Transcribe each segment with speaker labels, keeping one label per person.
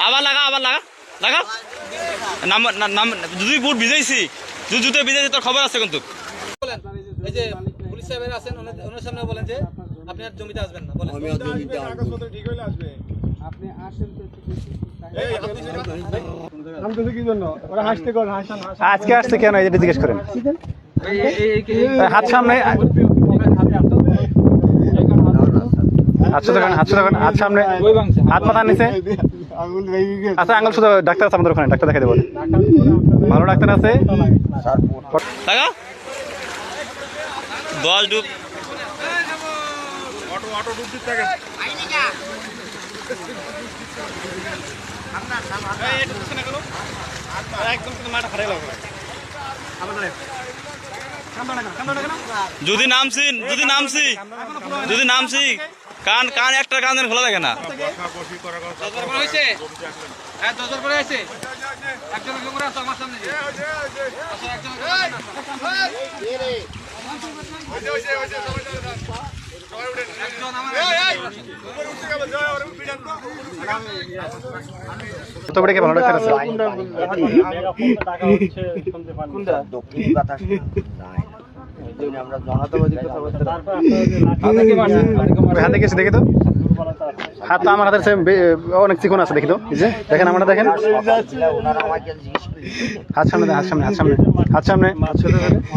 Speaker 1: আবার লাগা লাগা নাম যদি বুট ভিজাইছি যদি জুতো ভিজাইছি তোর খবর আছে কিন্তু
Speaker 2: বলেন এই যে পুলিশ সাহেবের আছেন ওনার সামনে বলেন যে আপনি আর জমিতে আসবেন না বলেন।
Speaker 3: আমি আর জমিতে আসবো না।
Speaker 4: ঠিক হইলে আসবে।
Speaker 2: আপনি আসেন তো
Speaker 4: এই আপনি নামতেছে কি জন্য? ওরা হাসতে কর হাসান হাসান।
Speaker 5: আজকে আসছে কেন এটা জিজ্ঞেস করেন। হাত সামনে হাত সামনে হাত মাথা নিচে।
Speaker 4: আঙুল ভেঙে গেছে।
Speaker 5: আচ্ছা আঙ্গুল শুধু ডাক্তার আছে আমাদের ওখানে, ডাক্তার দেখাই দেবো। ভালো ডাক্তার আছে।
Speaker 1: লাগা 10 ডুব
Speaker 4: অটো ডুব দিতে থাকে।
Speaker 1: যদি নামছি কান একটা কান খোলা থাকে না।
Speaker 2: হয়েছে হ্যাঁ 10 বার করে আছে একজন করে আসো আমার সামনে
Speaker 5: তো বড় কি ভালো ডাক্তার আছে?
Speaker 3: দক্ষিণ বাতাস নাই। এই আমরা জনতাবাদী কথা বলতে
Speaker 5: হাতে গেছে দেখি তো। হাত তো আমার হাতের অনেক চিকন আছে দেখি তো। এই যে দেখেন আমরা দেখেন।
Speaker 3: ওনারা আমাকে জিজ্ঞেস করি
Speaker 5: হাত সামনে দেন,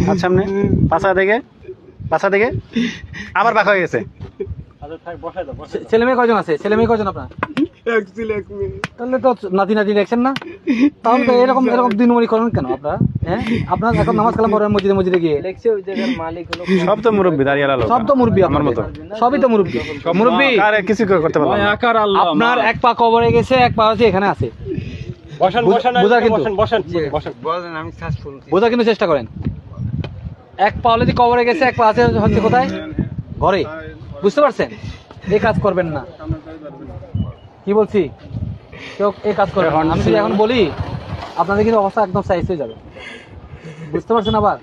Speaker 5: হাত সামনে পাছা দেখে আবার বাঁকা হয়ে গেছে।
Speaker 2: ছেলে মেয়ে কয়জন আছে? ছেলে মেয়ে কয়জন আপনার?
Speaker 4: এক ছিল এক মেয়ে।
Speaker 2: তাহলে তো নাতি দেখছেন না? তাহলে তো এরকম দিনমণি করেন কেন আপনারা? হ্যাঁ আপনার এখন নামাজ কালাম পড়েন মসজিদে গিয়ে দেখছি ওই জায়গার মালিক হলো
Speaker 5: সব তো মুরব্বি দাঁড়িয়ে আলো,
Speaker 2: সব তো মুরব্বি
Speaker 5: আমার মতো।
Speaker 2: সবই তো মুরব্বি
Speaker 5: আরে কিছু করতে পারলাম না।
Speaker 2: আপনার এক পা কবরে গেছে, এক পা হচ্ছে এখানে আছে। বোঝার কিন্তু চেষ্টা করেন। এক পা অলরেডি কবরে গেছে, এক পা আছে হচ্ছে কোথায়? ঘরে। বুঝতে পারছেন? এই কাজ করবেন না। কি বলছি? কেউ এই কাজ করবেন না। আমি যদি এখন বলি আপনাদের কিন্তু অবস্থা একদম সাইজ হয়ে যাবে। বুঝতে পারছেন? আবার